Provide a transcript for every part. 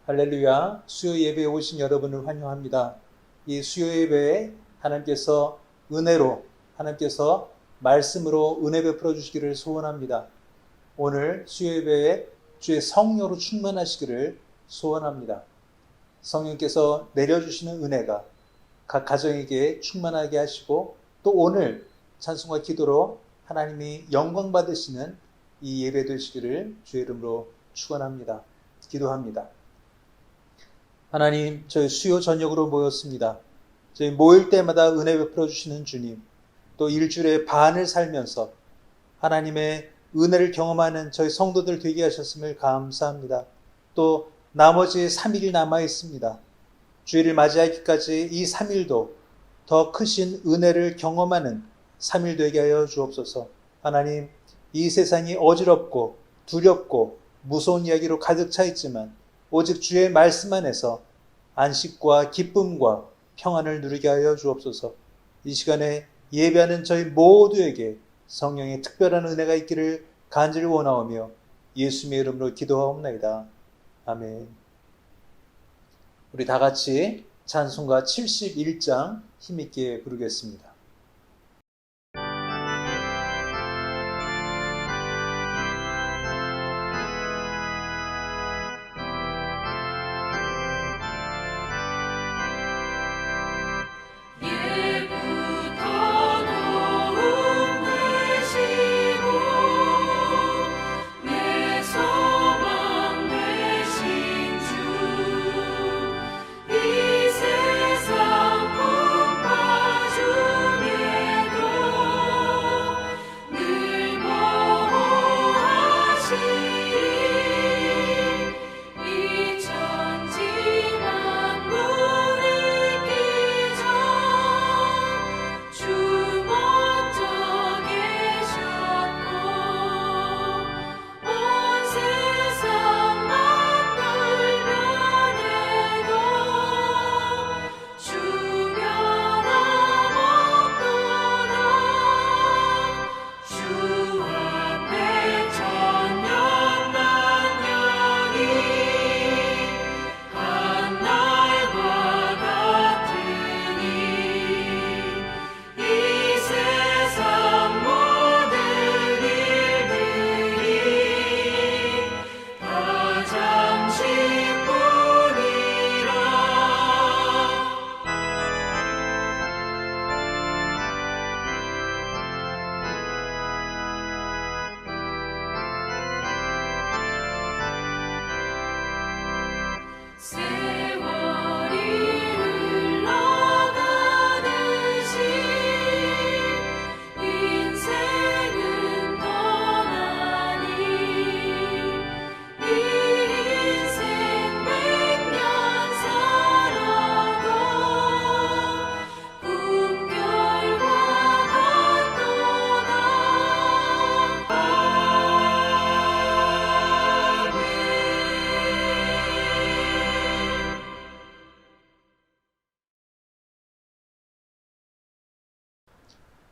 할렐루야, 수요 예배에 오신 여러분을 환영합니다. 이 수요 예배에 하나님께서 은혜로, 하나님께서 말씀으로 은혜 베풀어 주시기를 소원합니다. 오늘 수요 예배에 주의 성령으로 충만하시기를 소원합니다. 성령께서 내려주시는 은혜가 각 가정에게 충만하게 하시고, 또 오늘 찬송과 기도로 하나님이 영광 받으시는 이 예배 되시기를 주의 이름으로 축원합니다. 기도합니다. 하나님, 저희 수요 저녁으로 모였습니다. 저희 모일 때마다 은혜 베풀어 주시는 주님, 또 일주일의 반을 살면서 하나님의 은혜를 경험하는 저희 성도들 되게 하셨음을 감사합니다. 또 나머지 3일이 남아 있습니다. 주일을 맞이하기까지 이 3일도 더 크신 은혜를 경험하는 3일 되게 하여 주옵소서. 하나님, 이 세상이 어지럽고 두렵고 무서운 이야기로 가득 차 있지만 오직 주의 말씀 안에서 안식과 기쁨과 평안을 누리게 하여 주옵소서. 이 시간에 예배하는 저희 모두에게 성령의 특별한 은혜가 있기를 간절히 원하오며 예수님의 이름으로 기도하옵나이다. 아멘. 우리 다 같이 찬송가 71장 힘있게 부르겠습니다.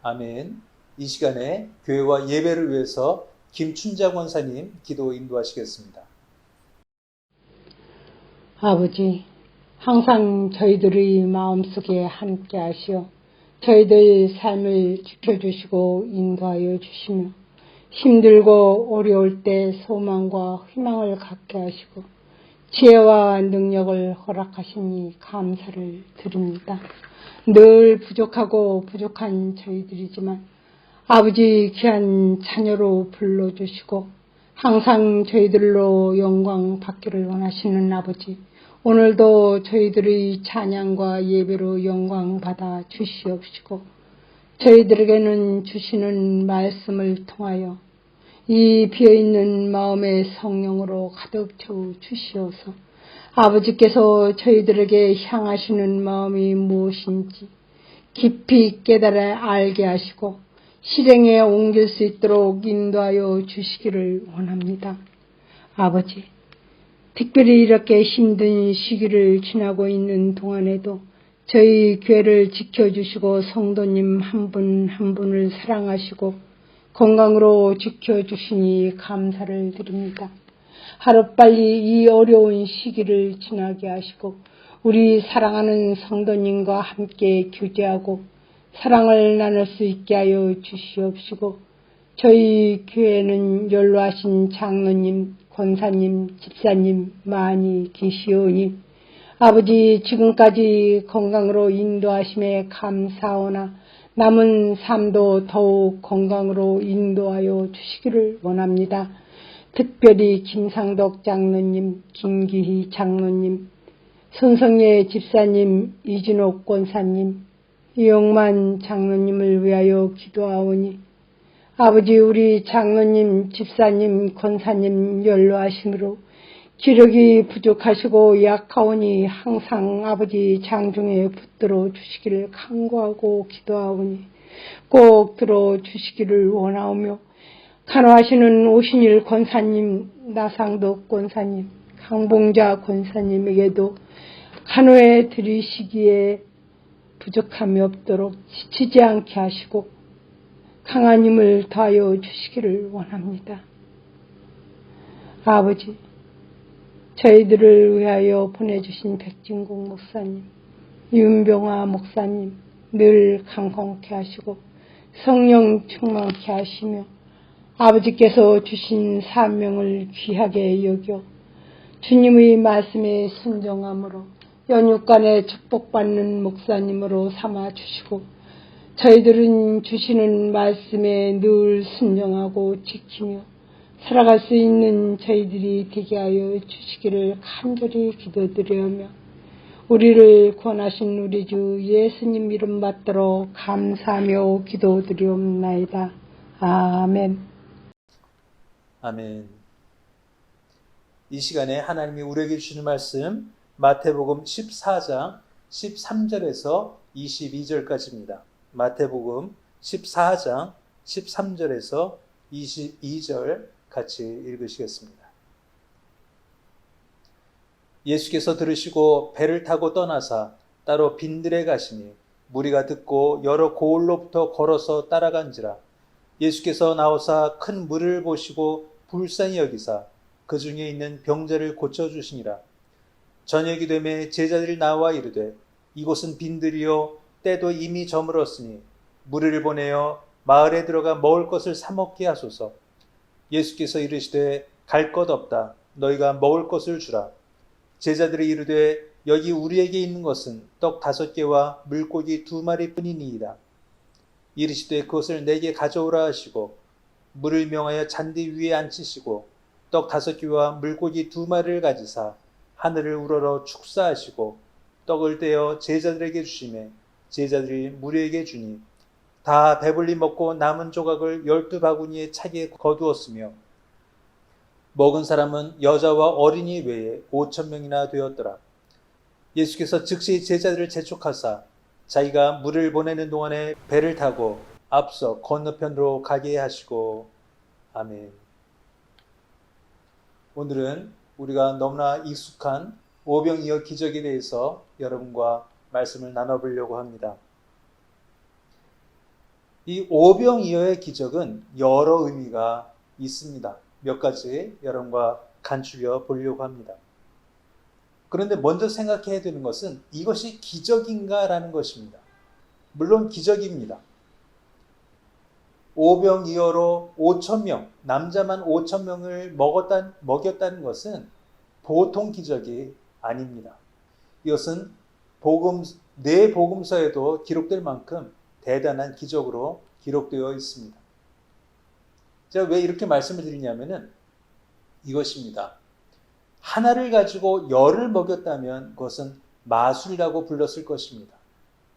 아멘. 이 시간에 교회와 예배를 위해서 김춘자 권사님 기도 인도하시겠습니다. 아버지, 항상 저희들의 마음속에 함께 하시어 저희들 삶을 지켜주시고 인도하여 주시며 힘들고 어려울 때 소망과 희망을 갖게 하시고 지혜와 능력을 허락하시니 감사를 드립니다. 늘 부족하고 부족한 저희들이지만 아버지 귀한 자녀로 불러주시고 항상 저희들로 영광 받기를 원하시는 아버지, 오늘도 저희들의 찬양과 예배로 영광 받아 주시옵시고 저희들에게는 주시는 말씀을 통하여 이 비어있는 마음의 성령으로 가득 채워 주시옵소서. 아버지께서 저희들에게 향하시는 마음이 무엇인지 깊이 깨달아 알게 하시고 실행에 옮길 수 있도록 인도하여 주시기를 원합니다. 아버지, 특별히 이렇게 힘든 시기를 지나고 있는 동안에도 저희 교회를 지켜주시고 성도님 한 분 한 분을 사랑하시고 건강으로 지켜주시니 감사를 드립니다. 하루빨리 이 어려운 시기를 지나게 하시고 우리 사랑하는 성도님과 함께 교제하고 사랑을 나눌 수 있게 하여 주시옵시고 저희 교회는 연로하신 장로님, 권사님, 집사님 많이 계시오니 아버지 지금까지 건강으로 인도하심에 감사하오나 남은 삶도 더욱 건강으로 인도하여 주시기를 원합니다. 특별히 김상덕 장로님, 김기희 장로님, 손성예 집사님, 이진옥 권사님, 이용만 장로님을 위하여 기도하오니 아버지 우리 장로님, 집사님, 권사님 연로하심으로 기력이 부족하시고 약하오니 항상 아버지 장중에 붙들어 주시기를 간구하고 기도하오니 꼭 들어주시기를 원하오며 간호하시는 오신일 권사님, 나상덕 권사님, 강봉자 권사님에게도 간호해 드리시기에 부족함이 없도록 지치지 않게 하시고 강한 힘을 더하여 주시기를 원합니다. 아버지, 저희들을 위하여 보내주신 백진국 목사님, 윤병화 목사님 늘 강건케 하시고 성령 충만케 하시며 아버지께서 주신 사명을 귀하게 여겨 주님의 말씀에 순종함으로 연육간에 축복받는 목사님으로 삼아주시고 저희들은 주시는 말씀에 늘 순종하고 지키며 살아갈 수 있는 저희들이 되게 하여 주시기를 간절히 기도드리며 우리를 구원하신 우리 주 예수님 이름 받들어 감사하며 기도드리옵나이다. 아멘. 아멘. 이 시간에 하나님이 우리에게 주시는 말씀 마태복음 14장 13절에서 22절까지입니다. 마태복음 14장 13절에서 22절 같이 읽으시겠습니다. 예수께서 들으시고 배를 타고 떠나사 따로 빈들에 가시니 무리가 듣고 여러 고을로부터 걸어서 따라간지라. 예수께서 나오사 큰 물을 보시고 불쌍히 여기사 그 중에 있는 병자를 고쳐주시니라. 저녁이 되매 제자들이 나와 이르되 이곳은 빈들이요 때도 이미 저물었으니 무리를 보내어 마을에 들어가 먹을 것을 사 먹게 하소서. 예수께서 이르시되 갈 것 없다. 너희가 먹을 것을 주라. 제자들이 이르되 여기 우리에게 있는 것은 떡 5개와 물고기 2마리 뿐이니이다. 이르시되 그것을 내게 가져오라 하시고 물을 명하여 잔디 위에 앉히시고 떡 5개와 물고기 2마리를 가지사 하늘을 우러러 축사하시고 떡을 떼어 제자들에게 주시매 제자들이 무리에게 주니 다 배불리 먹고 남은 조각을 12바구니에 차게 거두었으며 먹은 사람은 여자와 어린이 외에 5,000명이나 되었더라. 예수께서 즉시 제자들을 재촉하사 자기가 물을 보내는 동안에 배를 타고 앞서 건너편으로 가게 하시고 아멘. 오늘은 우리가 너무나 익숙한 오병이어 기적에 대해서 여러분과 말씀을 나눠보려고 합니다. 이 오병이어의 기적은 여러 의미가 있습니다. 몇 가지 여러분과 간추려 보려고 합니다. 그런데 먼저 생각해야 되는 것은 이것이 기적인가라는 것입니다. 물론 기적입니다. 오병이어로 5,000명, 남자만 5,000명을 먹였다는 것은 보통 기적이 아닙니다. 이것은 네 복음서에도 기록될 만큼 대단한 기적으로 기록되어 있습니다. 제가 왜 이렇게 말씀을 드리냐면은 이것입니다. 하나를 가지고 열을 먹였다면 그것은 마술이라고 불렀을 것입니다.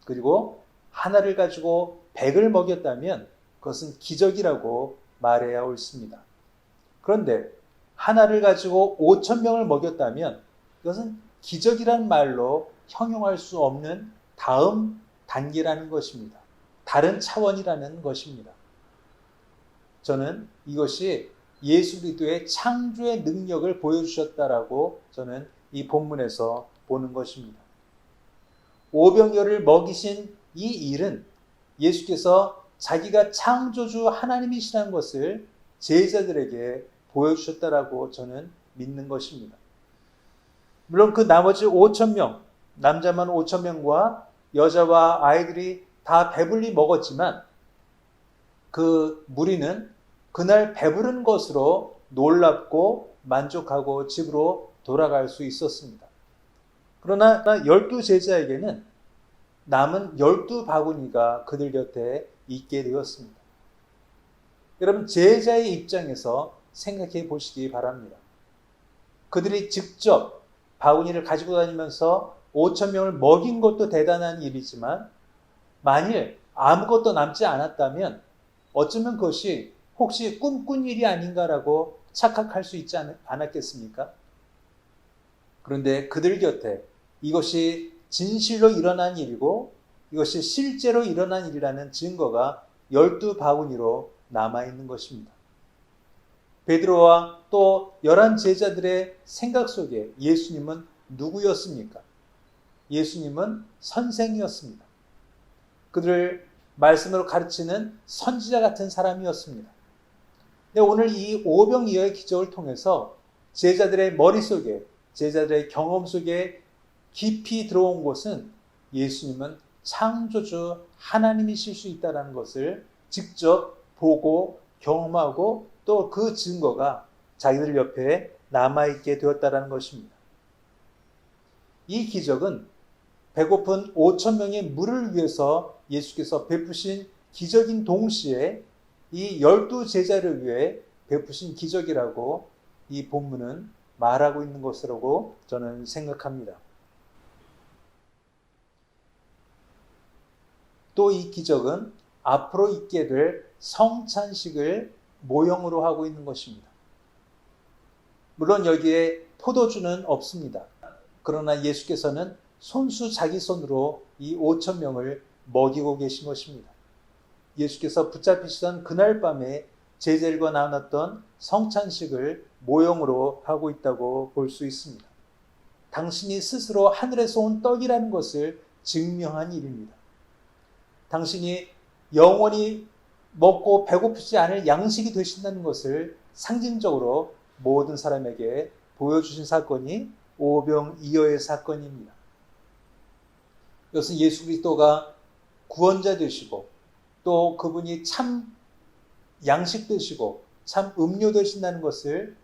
그리고 하나를 가지고 100을 먹였다면 그것은 기적이라고 말해야 옳습니다. 그런데 하나를 가지고 5,000명을 먹였다면 그것은 기적이란 말로 형용할 수 없는 다음 단계라는 것입니다. 다른 차원이라는 것입니다. 저는 이것이 예수 그리스도의 창조의 능력을 보여주셨다라고 저는 이 본문에서 보는 것입니다. 오병이어를 먹이신 이 일은 예수께서 자기가 창조주 하나님이시라는 것을 제자들에게 보여주셨다라고 저는 믿는 것입니다. 물론 그 나머지 5천 명, 남자만 5천 명과 여자와 아이들이 다 배불리 먹었지만 그 무리는 그날 배부른 것으로 놀랍고 만족하고 집으로 돌아갈 수 있었습니다. 그러나 12제자에게는 남은 12바구니가 그들 곁에 있게 되었습니다. 여러분, 제자의 입장에서 생각해 보시기 바랍니다. 그들이 직접 바구니를 가지고 다니면서 5천 명을 먹인 것도 대단한 일이지만 만일 아무것도 남지 않았다면 어쩌면 그것이 혹시 꿈꾼 일이 아닌가라고 착각할 수 있지 않았겠습니까? 그런데 그들 곁에 이것이 진실로 일어난 일이고 이것이 실제로 일어난 일이라는 증거가 12바구니로 남아있는 것입니다. 베드로와 또 11제자들의 생각 속에 예수님은 누구였습니까? 예수님은 선생이었습니다. 그들을 말씀으로 가르치는 선지자 같은 사람이었습니다. 근데 오늘 이 오병이어의 기적을 통해서 제자들의 머릿속에, 제자들의 경험 속에 깊이 들어온 것은 예수님은 창조주 하나님이실 수 있다는 것을 직접 보고 경험하고 또 그 증거가 자기들 옆에 남아있게 되었다는 것입니다. 이 기적은 배고픈 5천 명의 물을 위해서 예수께서 베푸신 기적인 동시에 이 12제자를 위해 베푸신 기적이라고 이 본문은 말하고 있는 것이라고 저는 생각합니다. 또 이 기적은 앞으로 있게 될 성찬식을 모형으로 하고 있는 것입니다. 물론 여기에 포도주는 없습니다. 그러나 예수께서는 손수 자기 손으로 이 5천 명을 먹이고 계신 것입니다. 예수께서 붙잡히시던 그날 밤에 제자들과 나눴던 성찬식을 모형으로 하고 있다고 볼 수 있습니다. 당신이 스스로 하늘에서 온 떡이라는 것을 증명한 일입니다. 당신이 영원히 먹고 배고프지 않을 양식이 되신다는 것을 상징적으로 모든 사람에게 보여주신 사건이 오병이어의 사건입니다. 이것은 예수 그리스도가 구원자 되시고 또 그분이 참 양식 되시고 참 음료 되신다는 것을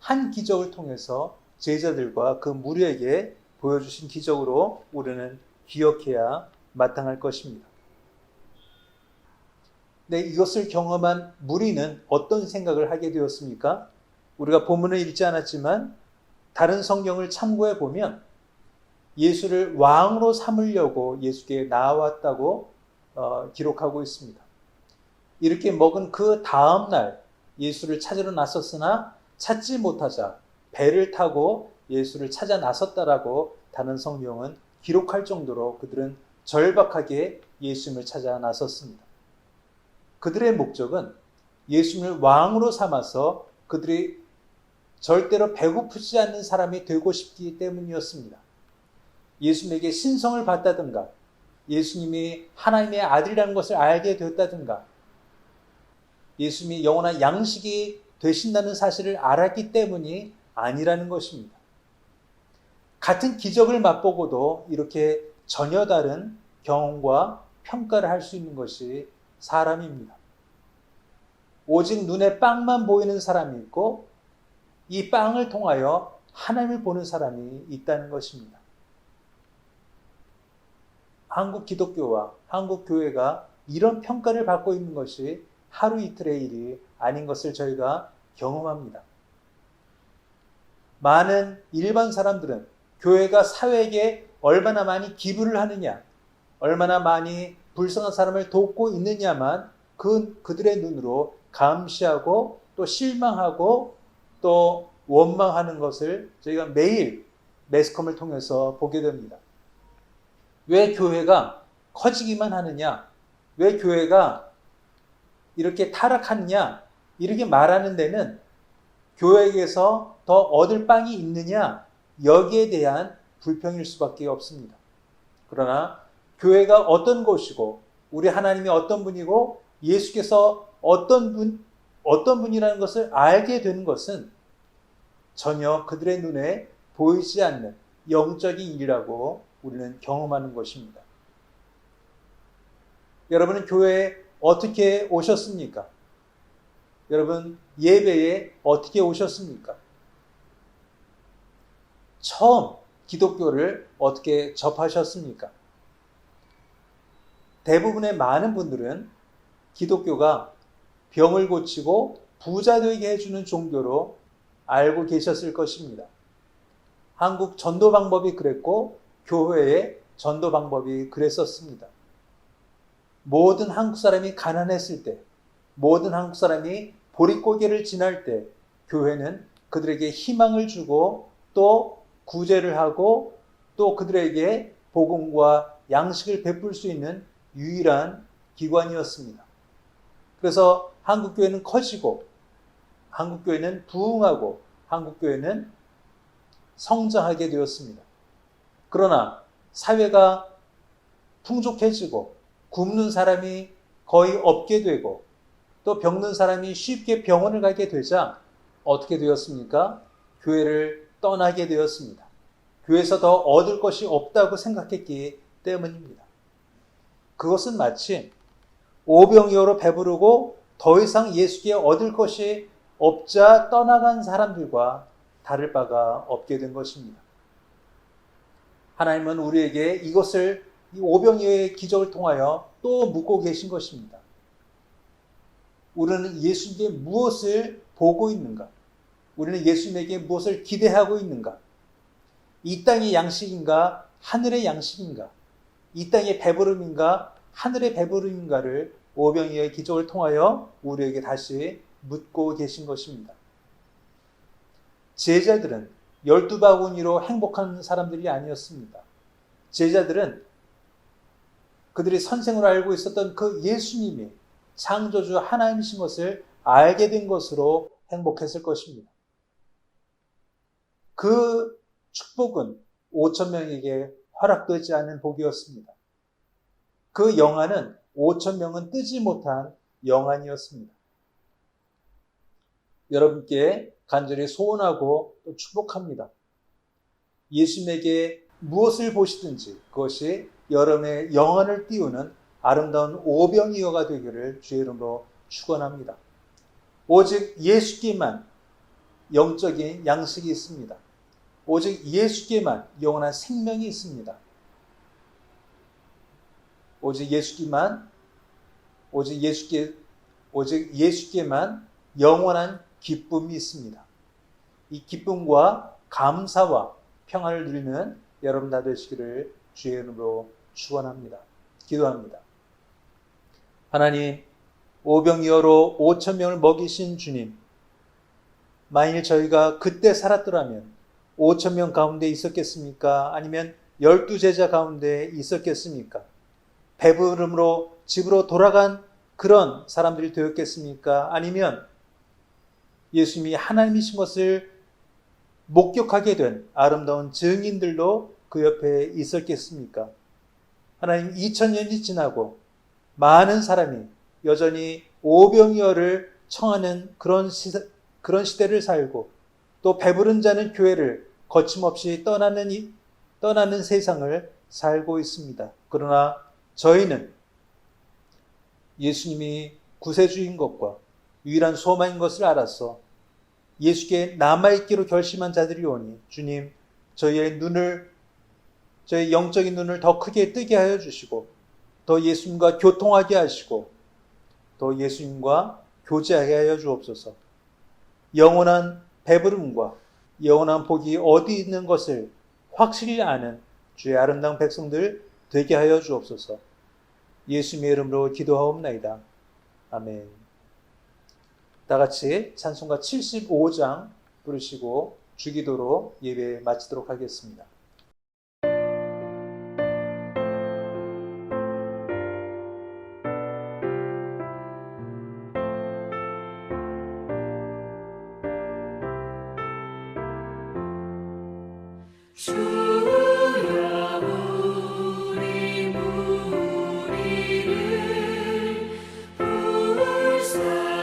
한 기적을 통해서 제자들과 그 무리에게 보여주신 기적으로 우리는 기억해야 마땅할 것입니다. 네, 이것을 경험한 무리는 어떤 생각을 하게 되었습니까? 우리가 본문을 읽지 않았지만 다른 성경을 참고해 보면 예수를 왕으로 삼으려고 예수께 나왔다고 기록하고 있습니다. 이렇게 먹은 그 다음 날 예수를 찾으러 나섰으나 찾지 못하자 배를 타고 예수를 찾아 나섰다라고 다른 성경은 기록할 정도로 그들은 절박하게 예수님을 찾아 나섰습니다. 그들의 목적은 예수님을 왕으로 삼아서 그들이 절대로 배고프지 않는 사람이 되고 싶기 때문이었습니다. 예수님에게 신성을 받다든가 예수님이 하나님의 아들이라는 것을 알게 되었다든가 예수님이 영원한 양식이 되신다는 사실을 알았기 때문이 아니라는 것입니다. 같은 기적을 맛보고도 이렇게 전혀 다른 경험과 평가를 할 수 있는 것이 사람입니다. 오직 눈에 빵만 보이는 사람이 있고 이 빵을 통하여 하나님을 보는 사람이 있다는 것입니다. 한국 기독교와 한국 교회가 이런 평가를 받고 있는 것이 하루 이틀의 일이 아닌 것을 저희가 경험합니다. 많은 일반 사람들은 교회가 사회에게 얼마나 많이 기부를 하느냐, 얼마나 많이 불쌍한 사람을 돕고 있느냐만 그들의 눈으로 감시하고 또 실망하고 또 원망하는 것을 저희가 매일 매스컴을 통해서 보게 됩니다. 왜 교회가 커지기만 하느냐? 왜 교회가 이렇게 타락하느냐? 이렇게 말하는 데는 교회에게서 더 얻을 빵이 있느냐? 여기에 대한 불평일 수밖에 없습니다. 그러나 교회가 어떤 곳이고 우리 하나님이 어떤 분이고 예수께서 어떤 분이라는 것을 알게 되는 것은 전혀 그들의 눈에 보이지 않는 영적인 일이라고 우리는 경험하는 것입니다. 여러분은 교회에 어떻게 오셨습니까? 여러분 예배에 어떻게 오셨습니까? 처음 기독교를 어떻게 접하셨습니까? 대부분의 많은 분들은 기독교가 병을 고치고 부자 되게 해주는 종교로 알고 계셨을 것입니다. 한국 전도 방법이 그랬고 교회의 전도 방법이 그랬었습니다. 모든 한국 사람이 가난했을 때, 모든 한국 사람이 보릿고개를 지날 때 교회는 그들에게 희망을 주고 또 구제를 하고 또 그들에게 복음과 양식을 베풀 수 있는 유일한 기관이었습니다. 그래서 한국교회는 커지고 한국교회는 부흥하고 한국교회는 성장하게 되었습니다. 그러나 사회가 풍족해지고 굶는 사람이 거의 없게 되고 또 병든 사람이 쉽게 병원을 가게 되자 어떻게 되었습니까? 교회를 떠나게 되었습니다. 교회에서 더 얻을 것이 없다고 생각했기 때문입니다. 그것은 마치 오병이어로 배부르고 더 이상 예수께 얻을 것이 없자 떠나간 사람들과 다를 바가 없게 된 것입니다. 하나님은 우리에게 이것을 이 오병이어의 기적을 통하여 또 묻고 계신 것입니다. 우리는 예수님께 무엇을 보고 있는가? 우리는 예수님에게 무엇을 기대하고 있는가? 이 땅의 양식인가? 하늘의 양식인가? 이 땅의 배부름인가? 하늘의 배부름인가를 오병이어의 기적을 통하여 우리에게 다시 묻고 계신 것입니다. 제자들은 12바구니로 행복한 사람들이 아니었습니다. 제자들은 그들이 선생으로 알고 있었던 그 예수님이 창조주 하나님이신 것을 알게 된 것으로 행복했을 것입니다. 그 축복은 5,000명에게 허락되지 않은 복이었습니다. 그 영안은 5,000명은 뜨지 못한 영안이었습니다. 여러분께 간절히 소원하고 또 축복합니다. 예수님에게 무엇을 보시든지 그것이 여러분의 영안을 띄우는 아름다운 오병이어가 되기를 주의 이름으로 축원합니다. 오직 예수께만 영적인 양식이 있습니다. 오직 예수께만 영원한 생명이 있습니다. 오직 예수께만 영원한 기쁨이 있습니다. 이 기쁨과 감사와 평안을 누리는 여러분 다 되시기를 주의 이름으로 축원합니다. 기도합니다. 하나님, 오병이어로 5,000명을 먹이신 주님, 만일 저희가 그때 살았더라면 5,000명 가운데 있었겠습니까? 아니면 12제자 가운데 있었겠습니까? 배부름으로 집으로 돌아간 그런 사람들이 되었겠습니까? 아니면 예수님이 하나님이신 것을 목격하게 된 아름다운 증인들로 그 옆에 있었겠습니까? 하나님, 2000년이 지나고 많은 사람이 여전히 오병이어를 청하는 그런 시대를 살고 또 배부른 자는 교회를 거침없이 떠나는 세상을 살고 있습니다. 그러나 저희는 예수님이 구세주인 것과 유일한 소망인 것을 알아서 예수께 남아있기로 결심한 자들이 오니 주님, 저희의 영적인 눈을 더 크게 뜨게 하여 주시고 더 예수님과 교통하게 하시고 더 예수님과 교제하게 하여 주옵소서. 영원한 배부름과 영원한 복이 어디 있는 것을 확실히 아는 주의 아름다운 백성들 되게 하여 주옵소서. 예수님의 이름으로 기도하옵나이다. 아멘. 다 같이 찬송가 75장 부르시고 주기도로 예배 마치도록 하겠습니다.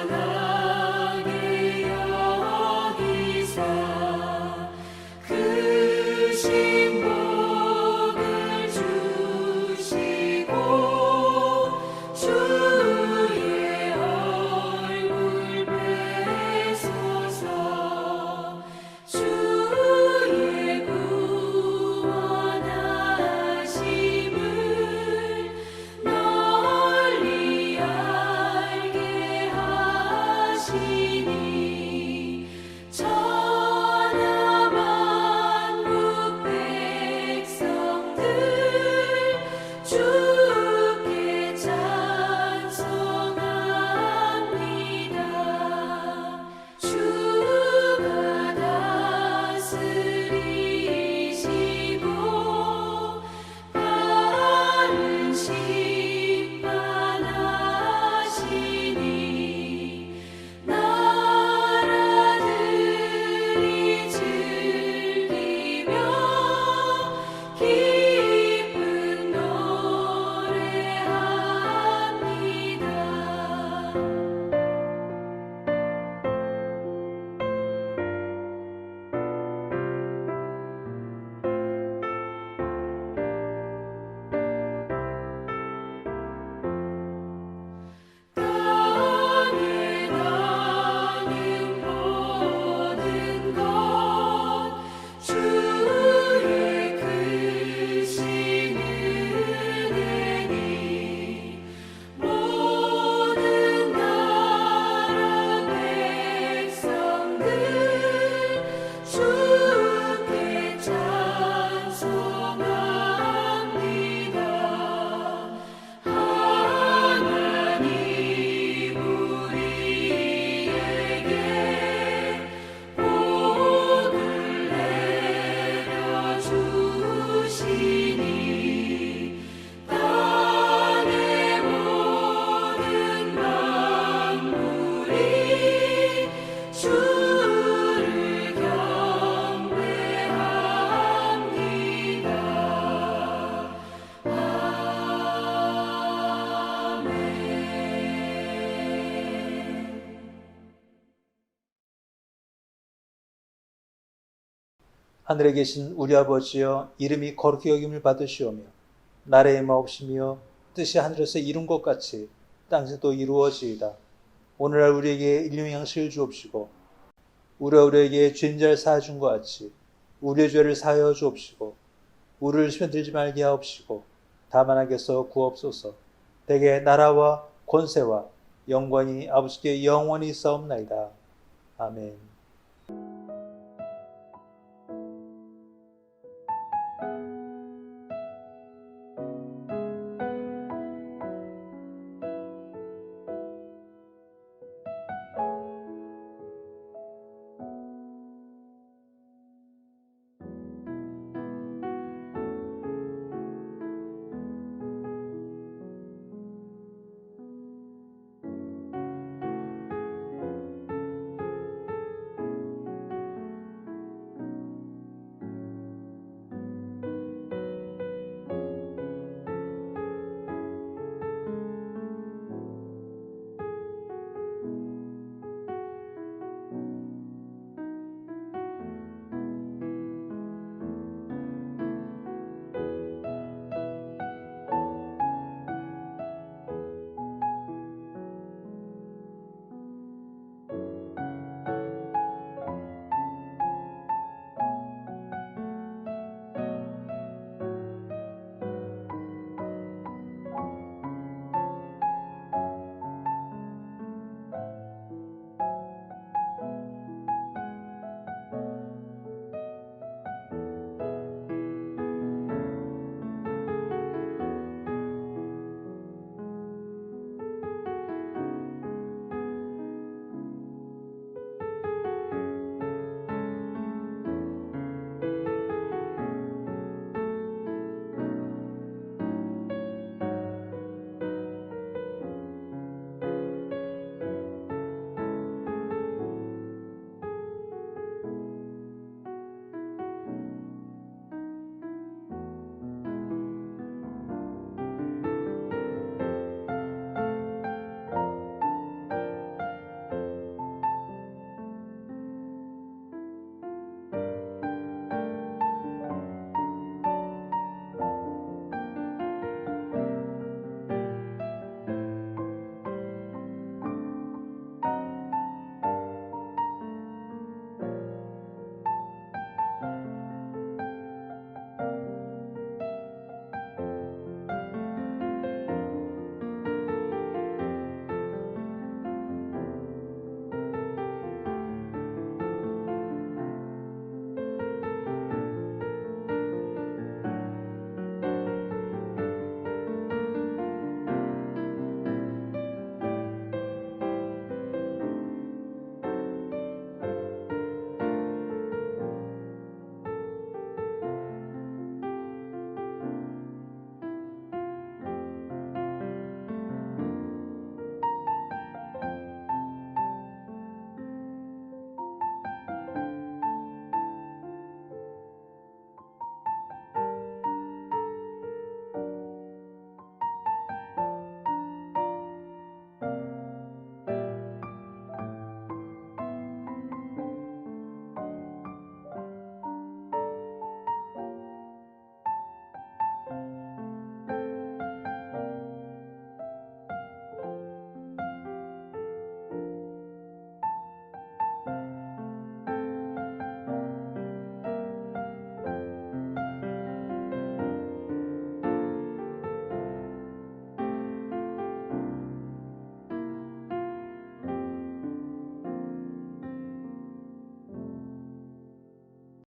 불쌍하게 여기사 하늘에 계신 우리 아버지여, 이름이 거룩히 여김을 받으시오며 나라의 마옵시며 뜻이 하늘에서 이룬 것 같이 땅에서도 이루어지이다. 오늘날 우리에게 일용 양식을 주옵시고 우리가 우리에게 죄인자를 사하준 것 같이 우리의 죄를 사하여 주옵시고 우리를 시험에 들지 말게 하옵시고 다만 악에서 구하옵소서. 대개 나라와 권세와 영광이 아버지께 영원히 있사옵나이다. 아멘.